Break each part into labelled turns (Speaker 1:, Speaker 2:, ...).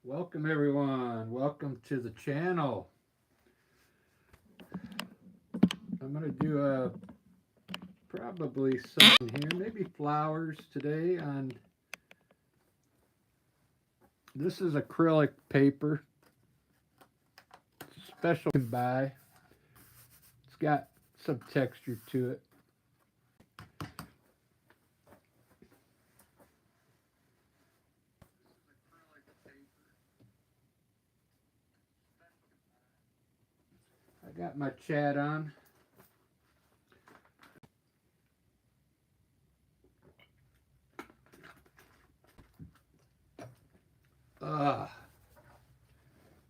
Speaker 1: Welcome everyone. Welcome to the channel. I'm going to do probably something here, maybe flowers today on this is acrylic paper. It's a special you can buy. It's got some texture to it. I got my chat on. So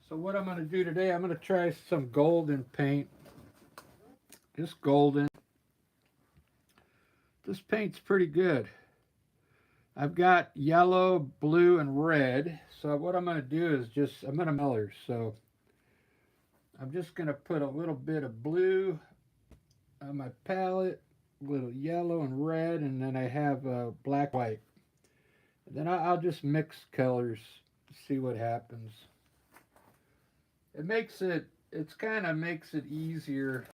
Speaker 1: what I'm going to do today, I'm going to try some golden paint. Just golden. This paint's pretty good. I've got yellow, blue, and red. So what I'm going to do is I'm going to color. So I'm just going to put a little bit of blue on my palette, a little yellow and red, and then I have black, white. And then I'll just mix colors, see what happens. It kind of makes it easier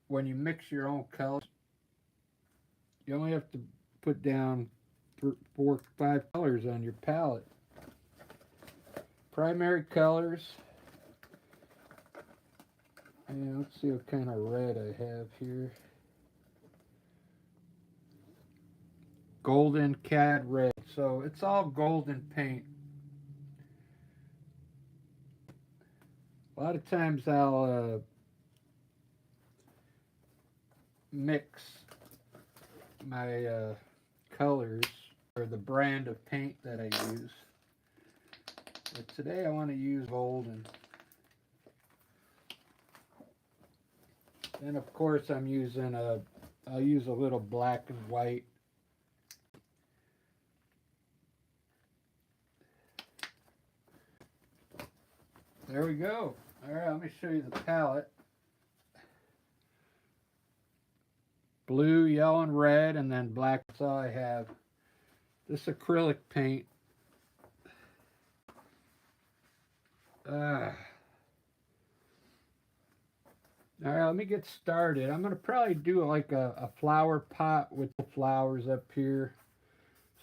Speaker 1: when you mix your own colors. You only have to put down 4, 5 colors on your palette. Primary colors. And let's see what kind of red I have here. Golden cad red. So it's all golden paint. A lot of times I'll mix my colors or the brand of paint that I use. But today I want to use golden. And of course I'll use a little black and white. There we go. All right, let me show you the palette. Blue, yellow, and red, and then black. That's all I have. This acrylic paint. All right, let me get started. I'm going to probably do like a flower pot with the flowers up here.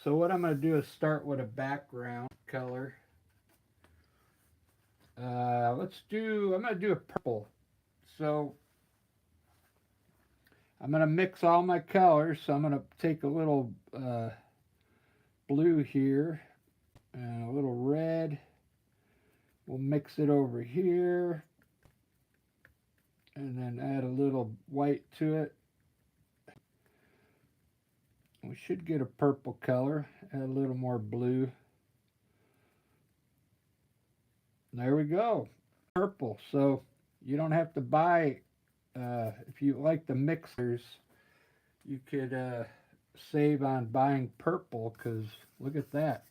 Speaker 1: So what I'm going to do is start with a background color. I'm going to do a purple. So I'm going to mix all my colors. So I'm going to take a little blue here and a little red. We'll mix it over here and then add a little white to it. We should get a purple color. Add a little more blue. There we go. Purple. So you don't have to buy, if you like the mixers, you could save on buying purple, because look at that.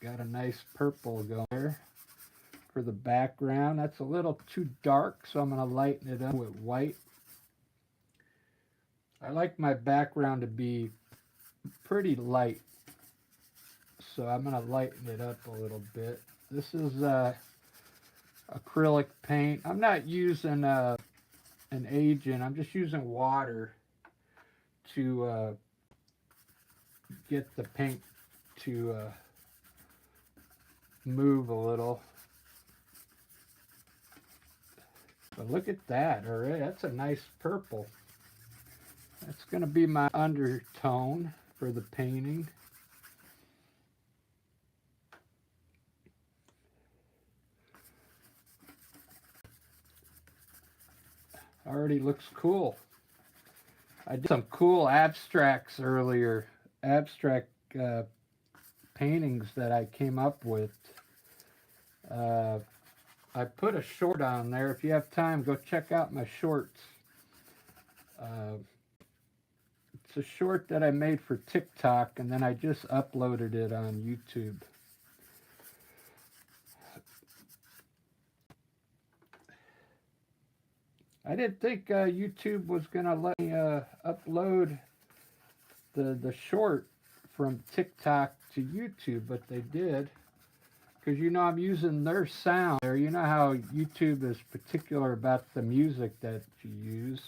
Speaker 1: Got a nice purple going there for the background. That's a little too dark, so I'm going to lighten it up with white. I like my background to be pretty light, so I'm going to lighten it up a little bit. This is acrylic paint. I'm not using an agent. I'm just using water to get the paint to move a little. But look at that. All right, that's a nice purple. That's going to be my undertone for the painting. Already looks cool. I did some cool abstracts earlier. Abstract paintings that I came up with. I put a short on there. If you have time, go check out my shorts. It's a short that I made for TikTok, and then I just uploaded it on YouTube. I didn't think YouTube was going to let me upload the short from TikTok to YouTube, but they did. Because you know I'm using their sound there. You know how YouTube is particular about the music that you use.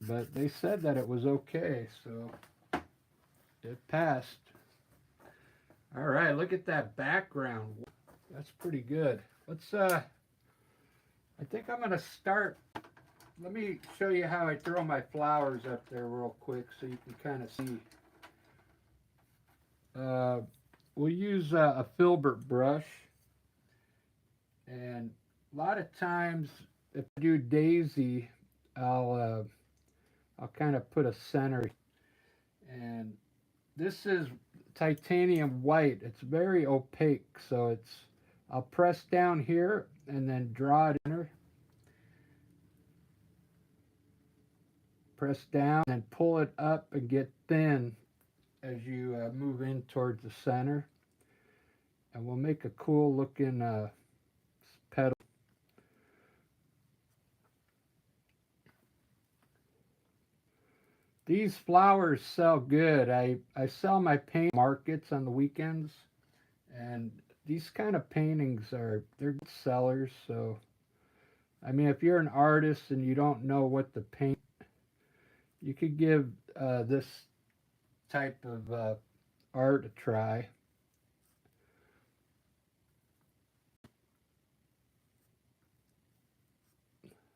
Speaker 1: But they said that it was okay, so it passed. All right, look at that background. That's pretty good. Let's I think I'm gonna start. Let me show you how I throw my flowers up there real quick so you can kind of see. We'll use a filbert brush, and a lot of times if I do daisy, I'll kind of put a center, and this is titanium white. It's very opaque, so I'll press down here and then draw it in her. Press down and pull it up and get thin as you move in towards the center. And we'll make a cool looking petal. These flowers sell good. I sell my paint markets on the weekends, and these kind of paintings they're good sellers. So I mean, if you're an artist and you don't know what to paint, you could give this type of art a try.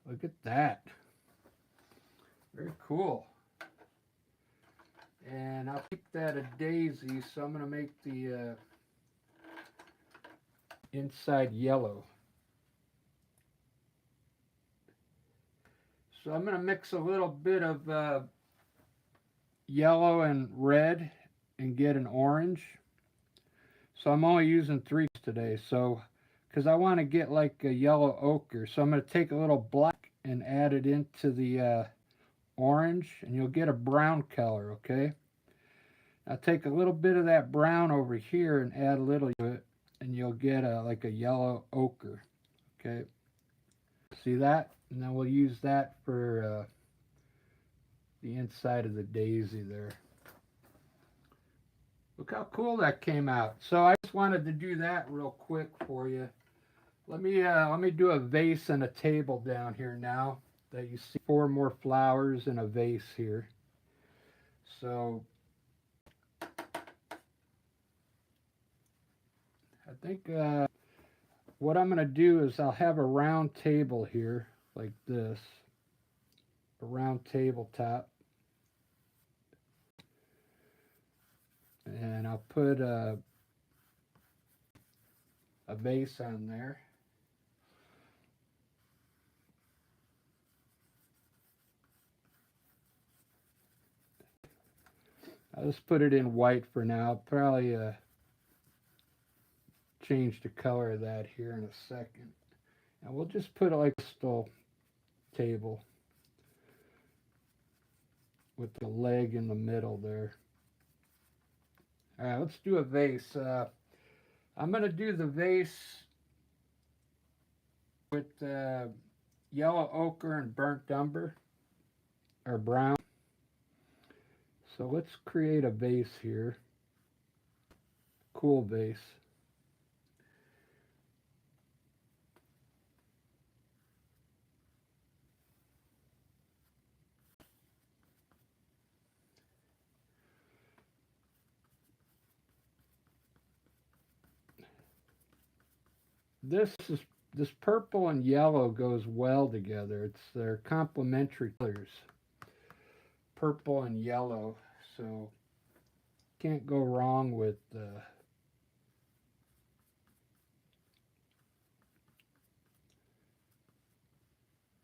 Speaker 1: Look at that. Very cool. And I'll keep that a daisy, so I'm going to make the inside yellow. So I'm going to mix a little bit of yellow and red and get an orange. So I'm only using 3 today, so because I want to get like a yellow ochre. So I'm going to take a little black and add it into the orange, and you'll get a brown color, okay? I'll take a little bit of that brown over here and add a little to it, and you'll get like a yellow ochre, okay? See that? And then we'll use that for the inside of the daisy there. Look how cool that came out. So I just wanted to do that real quick for you. Let me do a vase and a table down here now that you see 4 more flowers in a vase here. So I think what I'm going to do is I'll have a round table here like this, a round tabletop, and I'll put a vase on there. I'll just put it in white for now. I'll probably change the color of that here in a second. And we'll just put it like a crystal table with the leg in the middle there. All right, let's do a vase. I'm going to do the vase with yellow ochre and burnt umber, or brown. So let's create a vase here. Cool vase. This purple and yellow goes well together. They're complementary colors, purple and yellow. So can't go wrong with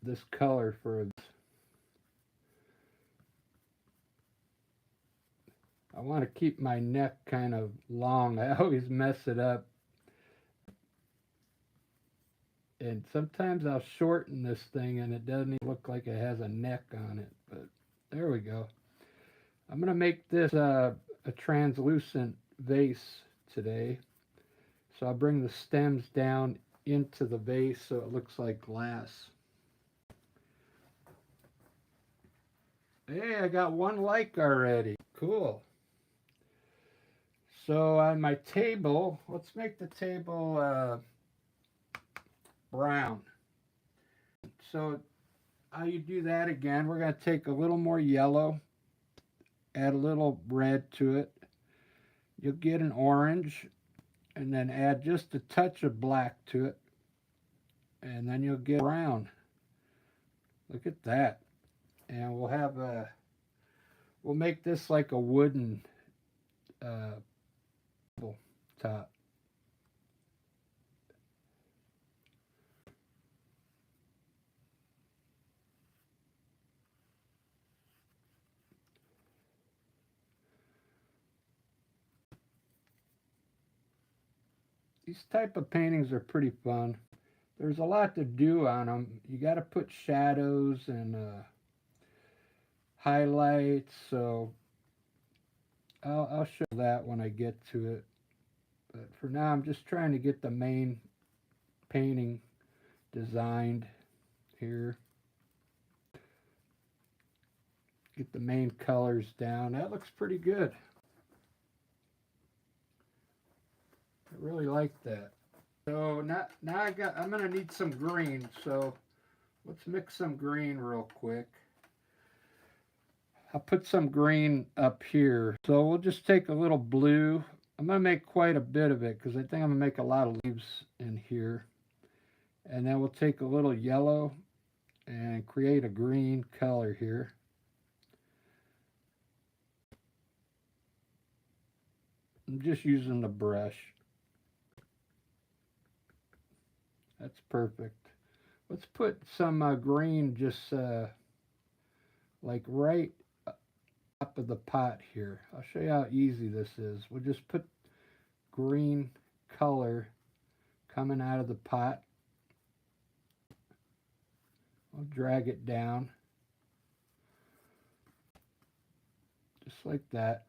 Speaker 1: this color for a. I want to keep my neck kind of long. I always mess it up. And sometimes I'll shorten this thing and it doesn't even look like it has a neck on it. But there we go. I'm going to make this a translucent vase today. So I'll bring the stems down into the vase so it looks like glass. Hey, I got 1 like already. Cool. So on my table, let's make the table brown. So how you do that again, we're going to take a little more yellow, add a little red to it. You'll get an orange, and then add just a touch of black to it, and then you'll get brown. Look at that. And we'll make this like a wooden top. These type of paintings are pretty fun. There's a lot to do on them. You got to put shadows and highlights. So I'll show that when I get to it. But for now, I'm just trying to get the main painting designed here. Get the main colors down. That looks pretty good. I really like that. So now I'm gonna need some green. So let's mix some green real quick. I'll put some green up here. So we'll just take a little blue. I'm gonna make quite a bit of it because I think I'm gonna make a lot of leaves in here. And then we'll take a little yellow and create a green color here. I'm just using the brush. That's perfect. Let's put some green just like right up of the pot here. I'll show you how easy this is. We'll just put green color coming out of the pot. I'll drag it down. Just like that.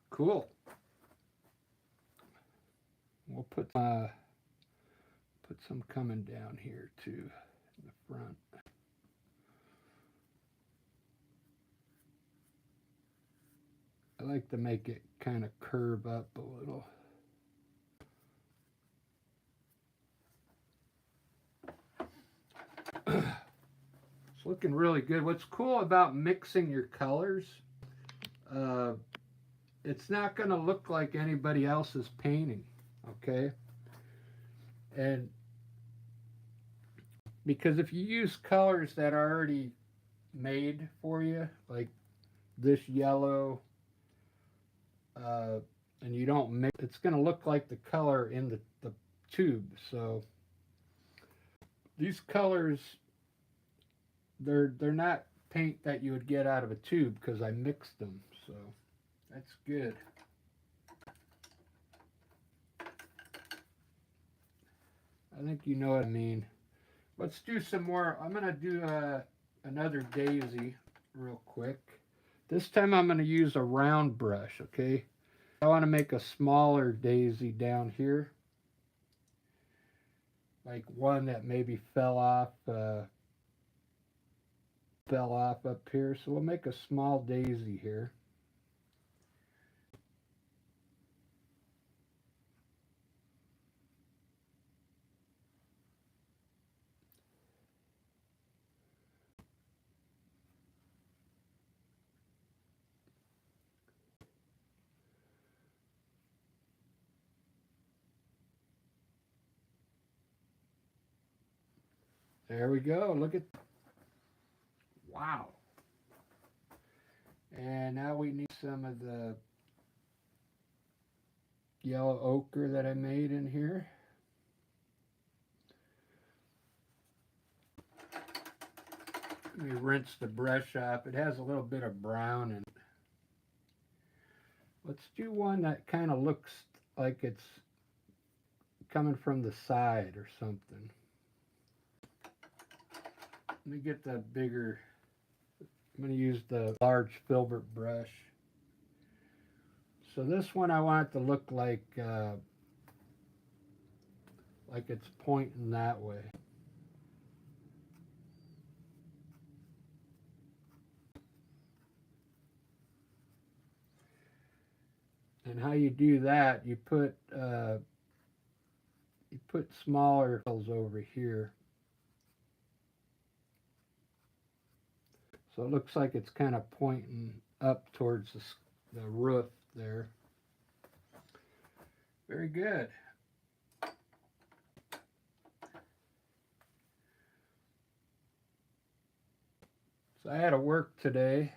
Speaker 1: Cool. We'll put some coming down here too in the front. I like to make it kind of curve up a little. It's looking really good. What's cool about mixing your colors, it's not going to look like anybody else's painting, okay? And because if you use colors that are already made for you, like this yellow, and you don't mix, it's going to look like the color in the tube. So these colors, they're not paint that you would get out of a tube because I mixed them. So that's good. I think you know what I mean. Let's do some more. I'm going to do another daisy real quick. This time I'm going to use a round brush, okay? I want to make a smaller daisy down here. Like one that maybe fell off up here. So we'll make a small daisy here. There we go. Look at, wow. And now we need some of the yellow ochre that I made in here. Let me rinse the brush off. It has a little bit of brown in it. Let's do one that kind of looks like it's coming from the side or something. Let me get the bigger, I'm going to use the large filbert brush. So this one I want it to look like it's pointing that way. And how you do that, you put smaller cells over here. So it looks like it's kind of pointing up towards the roof there. Very good. So I had to work today.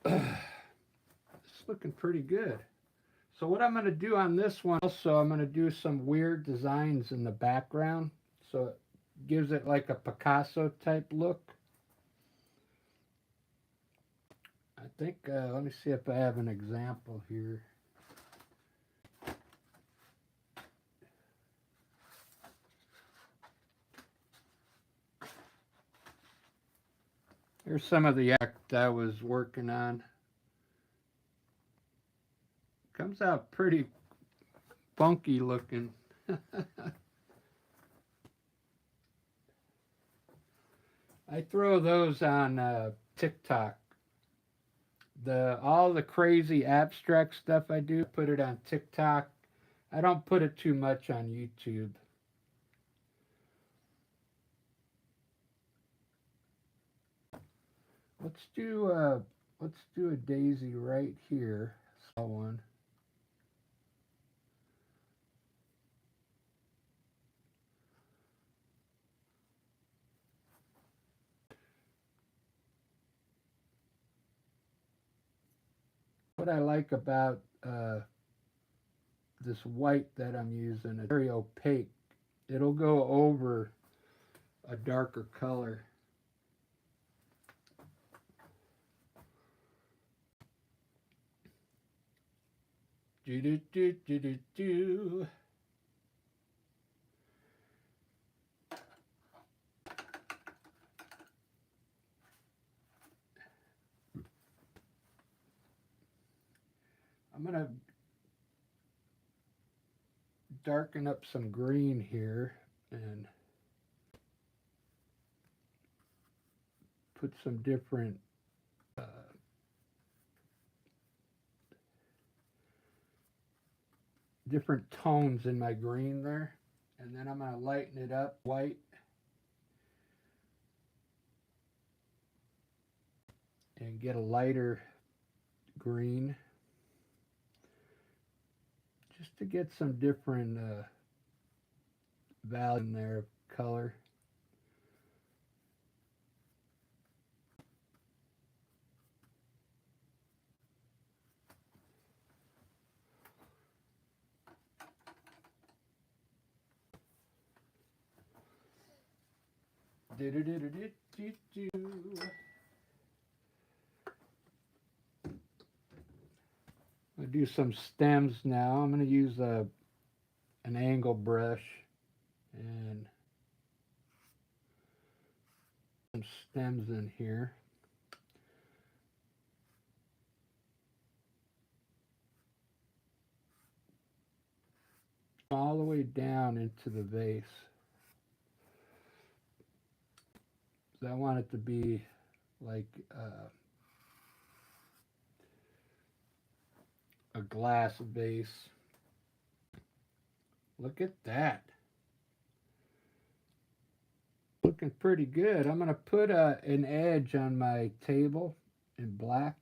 Speaker 1: It's looking pretty good. So what I'm going to do on this one also, I'm going to do some weird designs in the background. So it gives it like a Picasso type look. I think, let me see if I have an example here. Here's some of the act I was working on. Comes out pretty funky looking. I throw those on TikTok. All the crazy abstract stuff I do, put it on TikTok. I don't put it too much on YouTube. Let's do a daisy right here. Saw one. What I like about this white that I'm using, it's very opaque. It'll go over a darker color. Do do do do do do. I'm gonna darken up some green here and put some different different tones in my green there, and then I'm going to lighten it up white and get a lighter green just to get some different value in there of color. Do do do do do do do. I'm going to do some stems now. I'm going to use an angle brush and some stems in here. All the way down into the vase. So I want it to be like a glass vase. Look at that. Looking pretty good. I'm going to put an edge on my table in black.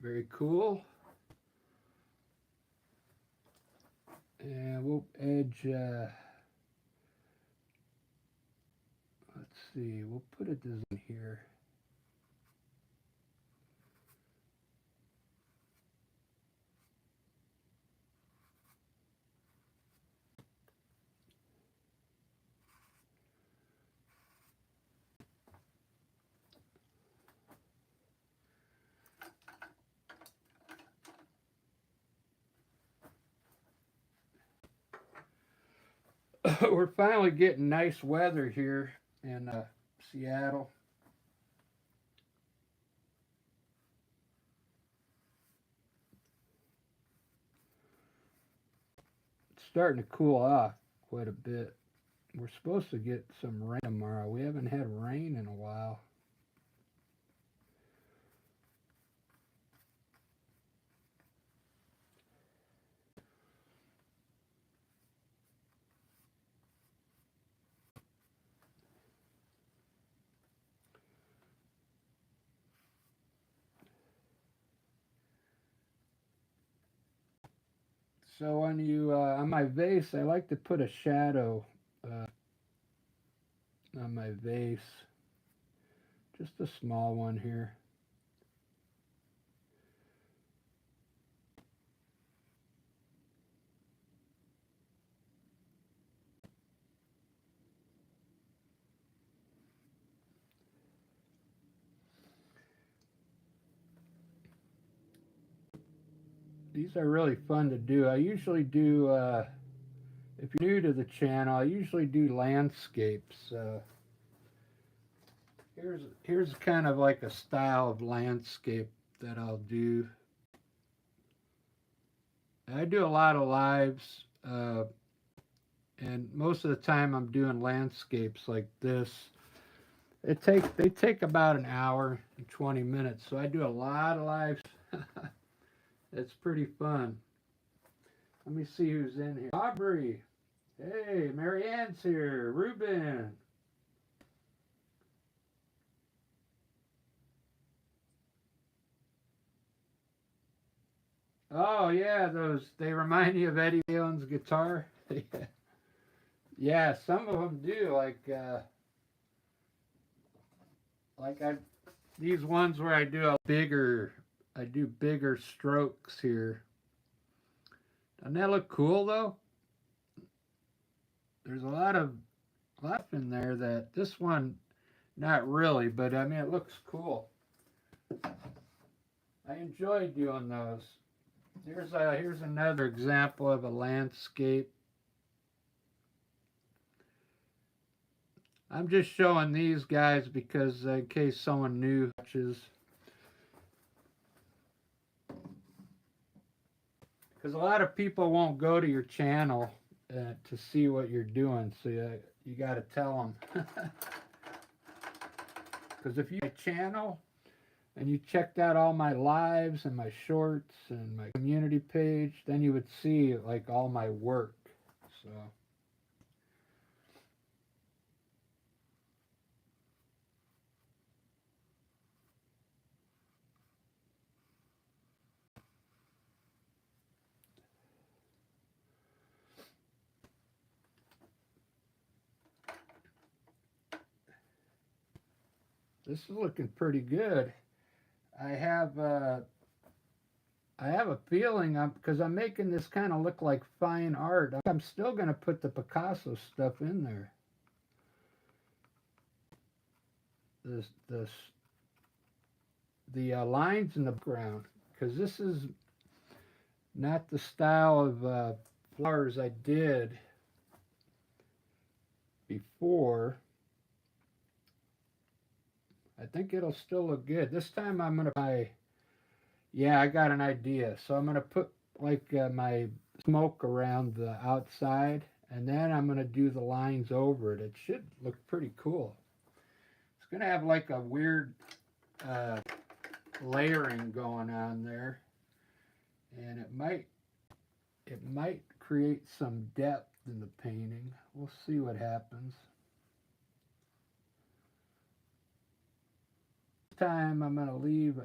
Speaker 1: Very cool. And we'll edge, let's see, we'll put a design here. We're finally getting nice weather here in Seattle. starting to cool off quite a bit. We're supposed to get some rain tomorrow. We haven't had rain in a while. So when you on my vase, I like to put a shadow on my vase, just a small one here. These are really fun to do. I usually do, if you're new to the channel, I usually do landscapes. Here's kind of like a style of landscape that I'll do. I do a lot of lives, and most of the time I'm doing landscapes like this. They take about an hour and 20 minutes, so I do a lot of lives. It's pretty fun. Let me see who's in here. Aubrey. Hey, Marianne's here. Ruben. Oh yeah, those they remind you of Eddie Van Halen's guitar. Yeah, some of them do. Like I these ones where I do bigger strokes here. Doesn't that look cool though? There's a lot in there that this one not really, but I mean it looks cool. I enjoy doing those. Here's another example of a landscape. I'm just showing these guys because in case someone new watches. Because a lot of people won't go to your channel to see what you're doing, so you got to tell them. Because if you have a channel and you checked out all my lives and my shorts and my community page, then you would see like all my work. So this is looking pretty good. I have I have a feeling because I'm making this kind of look like fine art. I'm still going to put the Picasso stuff in there. This the lines in the background, because this is not the style of flowers I did before. I think it'll still look good. This time I'm going to yeah, I got an idea. So I'm going to put like my smoke around the outside, and then I'm going to do the lines over it. It should look pretty cool. It's going to have like a weird layering going on there, and it might create some depth in the painting. We'll see what happens. This time I'm going to leave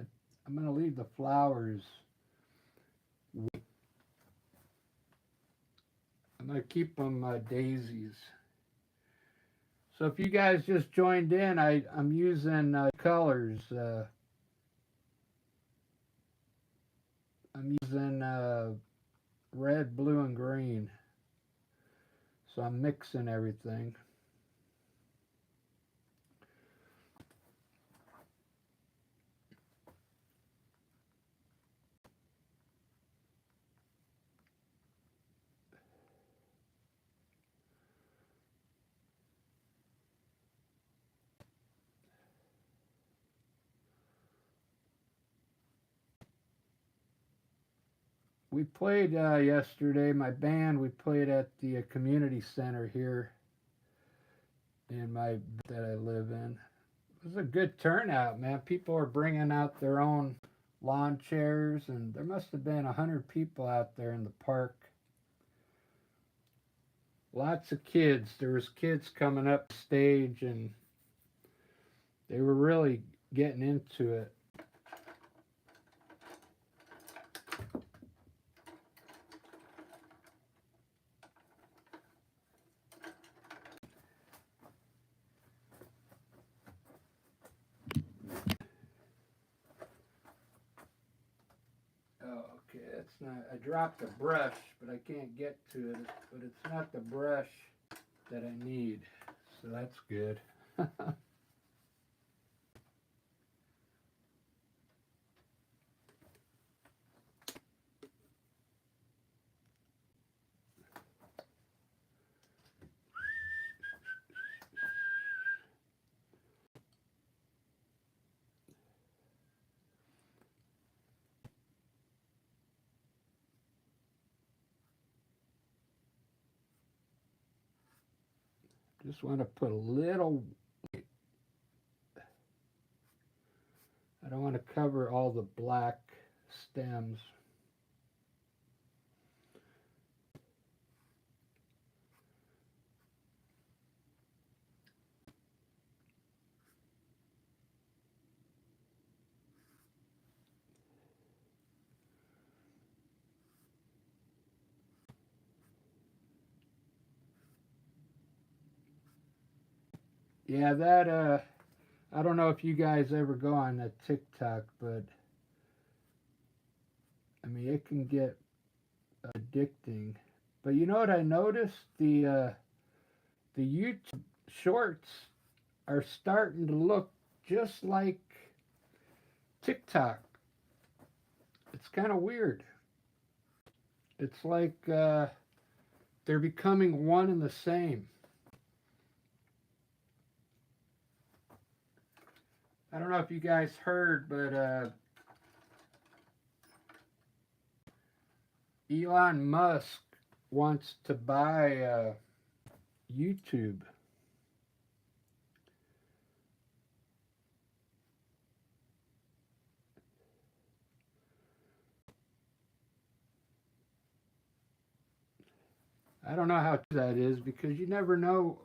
Speaker 1: the flowers. I'm going to keep them daisies. So if you guys just joined in, I'm using colors. I'm using red, blue, and green. So I'm mixing everything. we played yesterday. My band, we played at the community center here in my that I live in. It was a good turnout, man. People are bringing out their own lawn chairs, and there must have been 100 people out there in the park. Lots of kids. There was kids coming up stage, and they were really getting into it. Oh, okay, that's not, I dropped a brush, but I can't get to it, but it's not the brush that I need, so that's good. Just want to put a little, I don't want to cover all the black stems. Yeah, that I don't know if you guys ever go on that TikTok, but I mean it can get addicting. But you know what I noticed? The YouTube shorts are starting to look just like TikTok. It's kind of weird. It's like they're becoming one and the same. I don't know if you guys heard, but Elon Musk wants to buy YouTube. I don't know how true that is because you never know.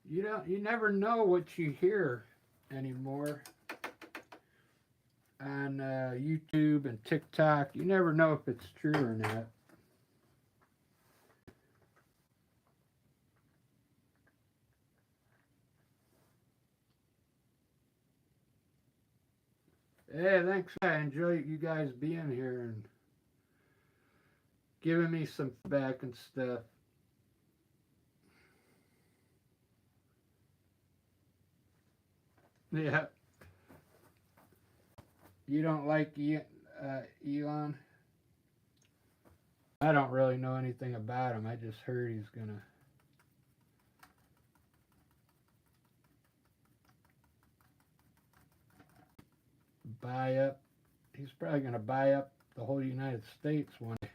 Speaker 1: You never know what you hear anymore on YouTube and TikTok. You never know if it's true or not. Hey, thanks. I enjoy you guys being here and giving me some feedback and stuff. Yeah, you don't like Elon? I don't really know anything about him. I just heard he's gonna buy up. He's probably gonna buy up the whole United States one day.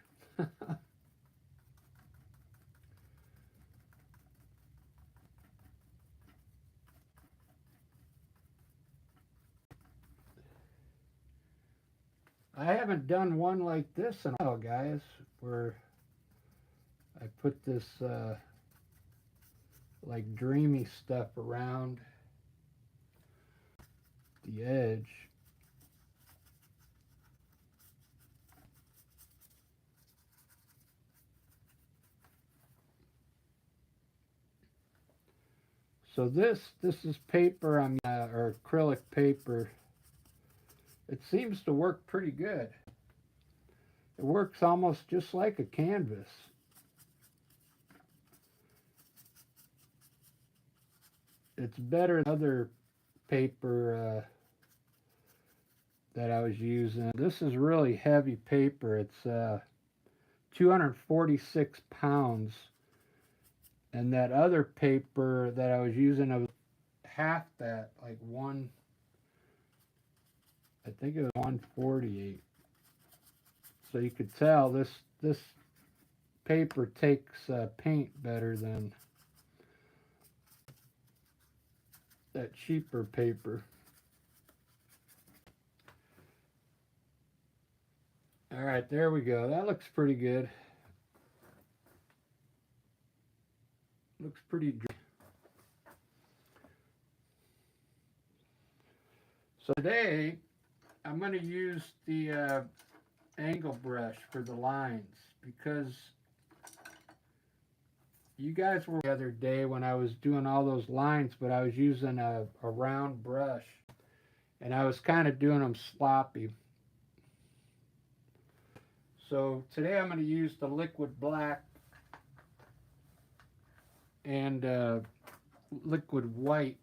Speaker 1: I haven't done one like this in a while, guys, where I put this like dreamy stuff around the edge. So this is paper, or acrylic paper. It seems to work pretty good. It works almost just like a canvas. It's better than other paper that I was using. This is really heavy paper. It's 246 pounds. And that other paper that I was using, I was half that, like I think it was 148. so you could tell this paper takes paint better than that cheaper paper. All right, there we go. That looks pretty good. Looks pretty dry. So today I'm going to use the angle brush for the lines, because you guys were the other day when I was doing all those lines, but I was using a round brush and I was kind of doing them sloppy. So today I'm going to use the liquid black and liquid white.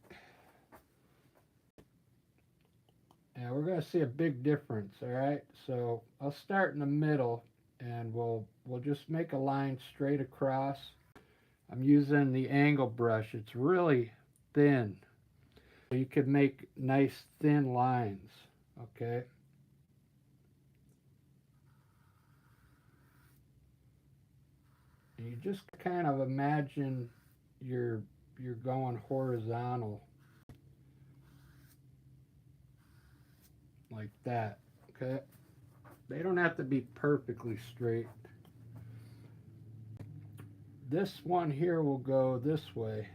Speaker 1: And we're going to see a big difference, all right? So I'll start in the middle and we'll just make a line straight across. I'm using the angle brush. It's really thin. You could make nice thin lines, okay? And you just kind of imagine you're going horizontal like that, okay? They don't have to be perfectly straight. This one here will go this way.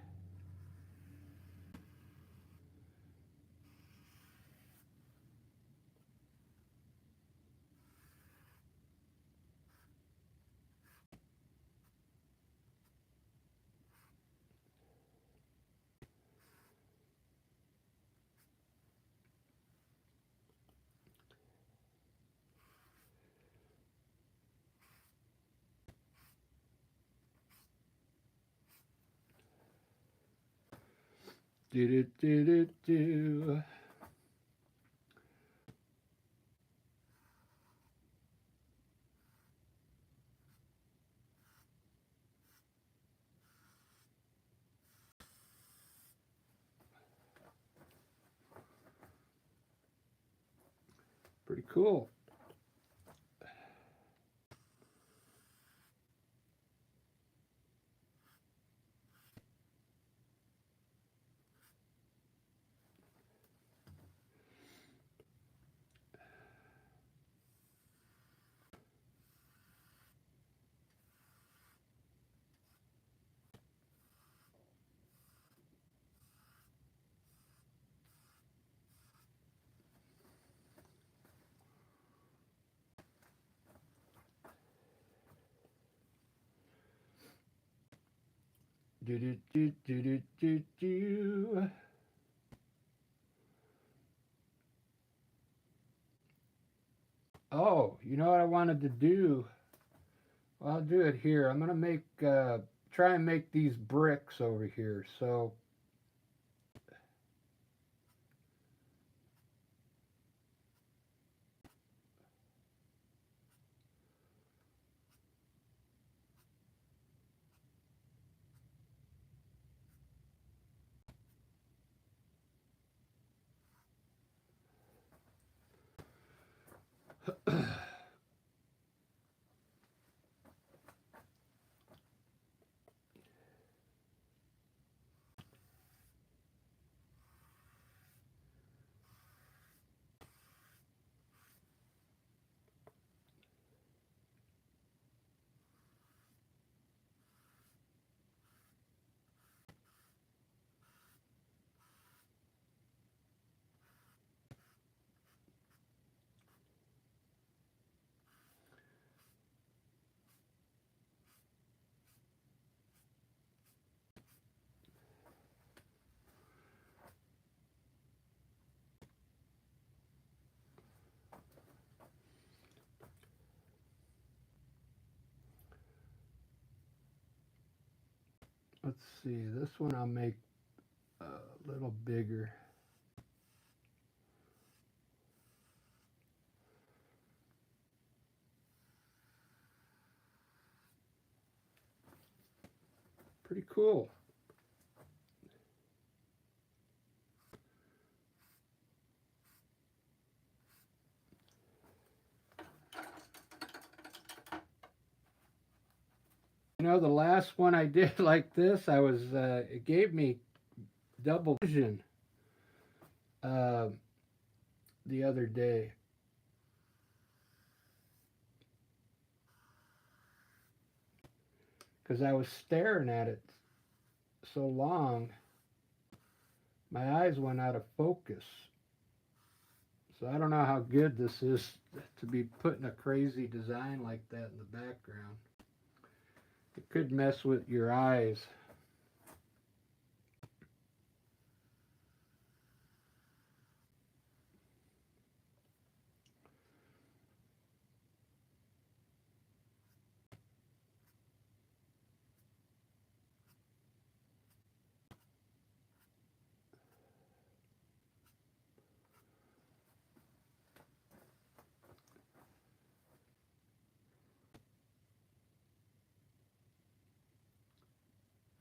Speaker 1: Do do do do do. Pretty cool. Do do do do do do do. Oh, you know what I wanted to do? Well, I'll do it here. I'm gonna make try and make these bricks over here. So let's see. This one I'll make a little bigger. Pretty cool. know, the last one I did like this, it gave me double vision uh, the other day. Because I was staring at it so long, my eyes went out of focus. So I don't know how good this is to be putting a crazy design like that in the background. It could mess with your eyes.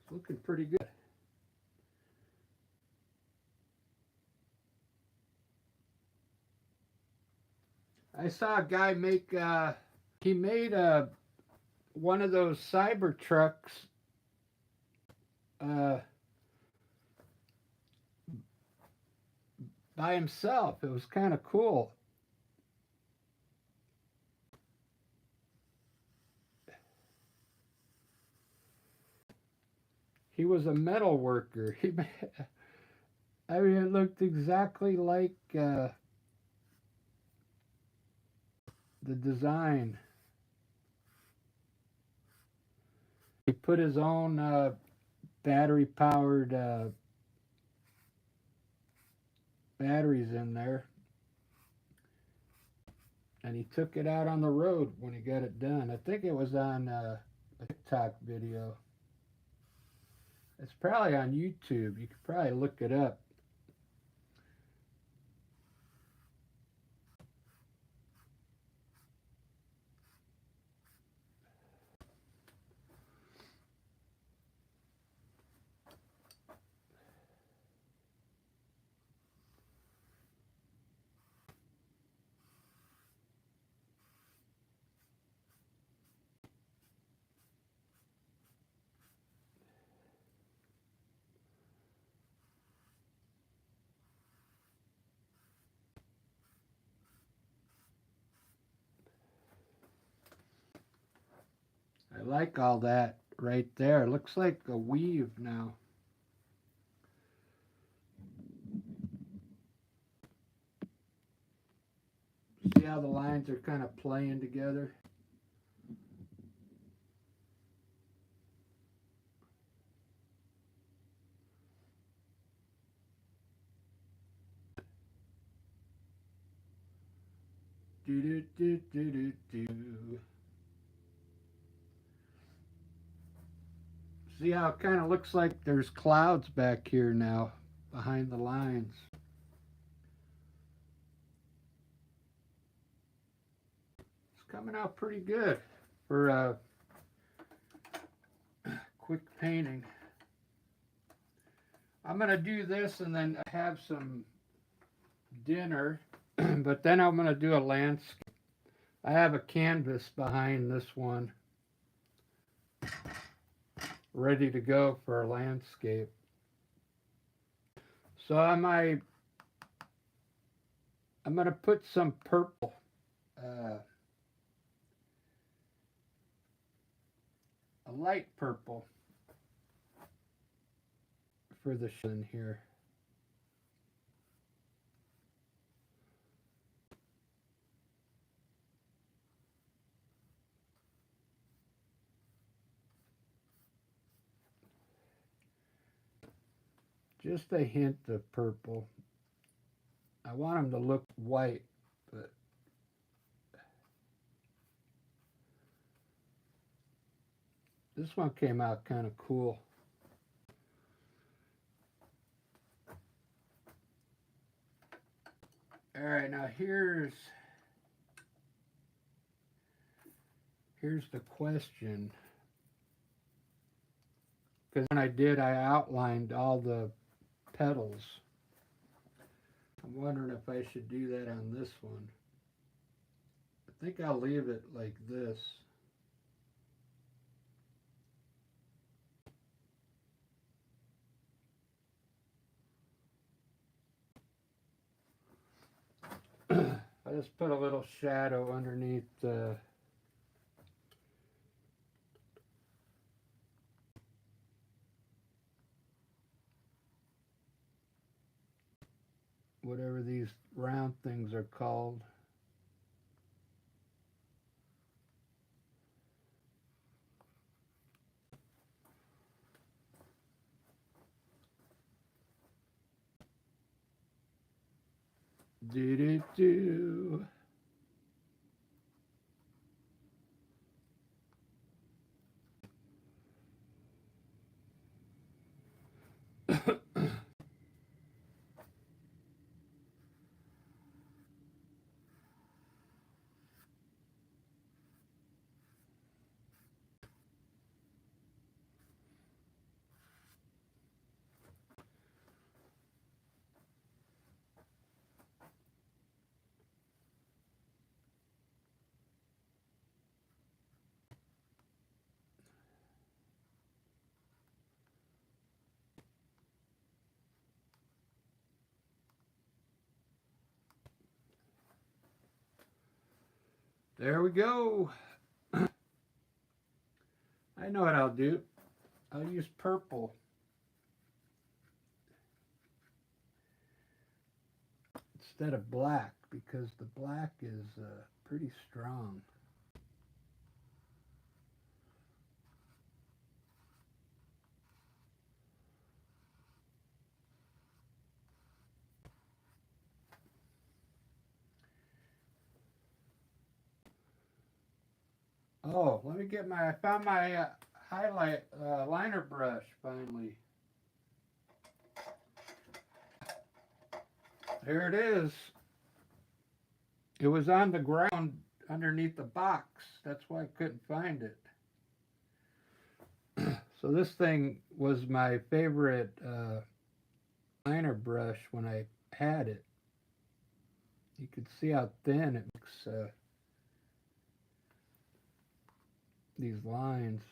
Speaker 1: It's looking pretty good. I saw a guy make, he made one of those cyber trucks uh, by himself. It was kind of cool. He was a metal worker. I mean, it looked exactly like the design. He put his own battery-powered batteries in there, and he took it out on the road when he got it done. I think it was on a TikTok video. It's probably on YouTube. You could probably look it up. I like all that right there. It looks like a weave now. See how the lines are kind of playing together? Do do do do do do. See how it kind of looks like there's clouds back here now behind the lines. It's coming out pretty good for quick painting. I'm going to do this and then have some dinner, but then I'm going to do a landscape. I have a canvas behind this one ready to go for a landscape. So I'm going to put some purple a light purple for the in here. Just a hint of purple. I want them to look white, but this one came out kind of cool. All right, now here's the question. Because when I did, I outlined all the petals. I'm wondering if I should do that on this one. I think I'll leave it like this. I just put a little shadow underneath whatever these round things are called. Do. There we go. I know what I'll do. I'll use purple instead of black because the black is pretty strong. Oh, let me get I found my highlight liner brush finally. There it is. It was on the ground underneath the box. That's why I couldn't find it. So this thing was my favorite liner brush when I had it. You could see how thin it makes these lines.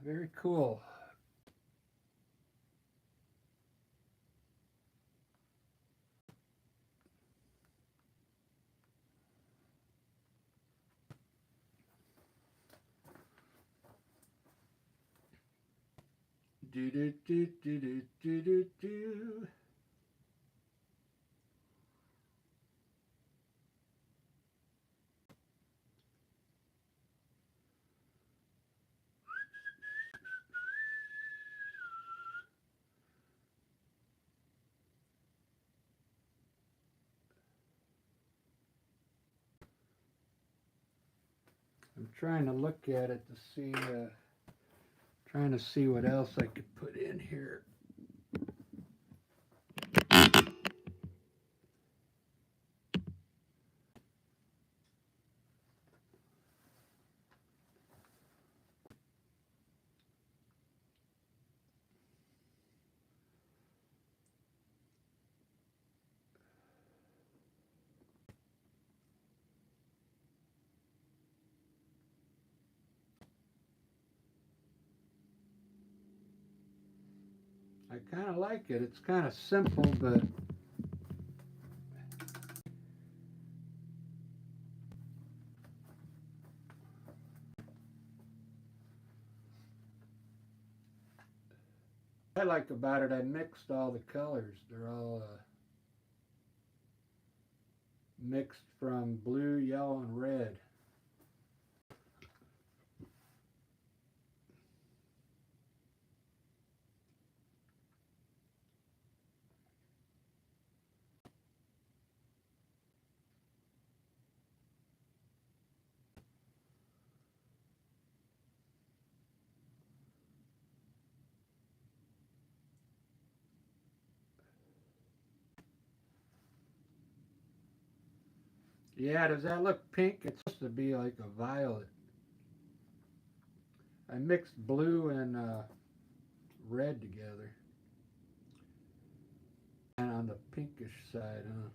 Speaker 1: Very cool. Do do do do do do do do. I'm trying to look at it to see, trying to see what else I could put in here. I kind of like it. It's kind of simple, but I like about it, I mixed all the colors. They're all mixed from blue, yellow, and red. Yeah, does that look pink? It's supposed to be like a violet. I mixed blue and red together. And on the pinkish side, huh?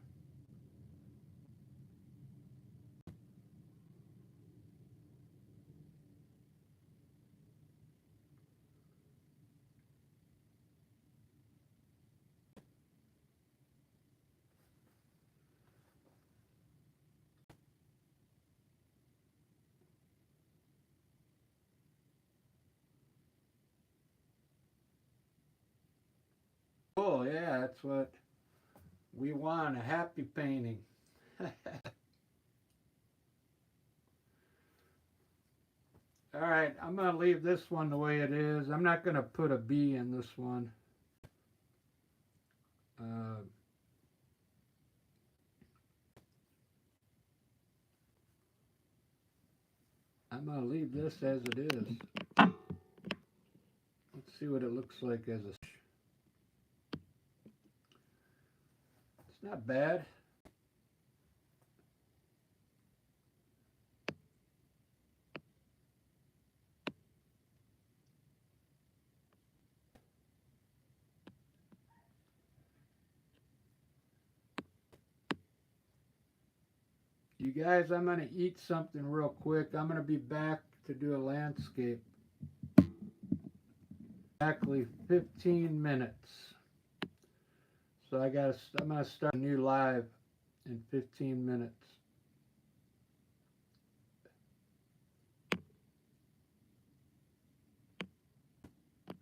Speaker 1: Cool, yeah, that's what we want, a happy painting. All right, I'm going to leave this one the way it is. I'm not going to put a B in this one. Uh, I'm going to leave this as it is. Let's see what it looks like as a... It's not bad. You guys, I'm going to eat something real quick. I'm going to be back to do a landscape. Exactly 15 minutes. So I'm going to start a new live in 15 minutes.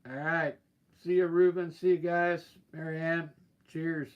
Speaker 1: All right. See you, Ruben. See you guys. Marianne. Cheers.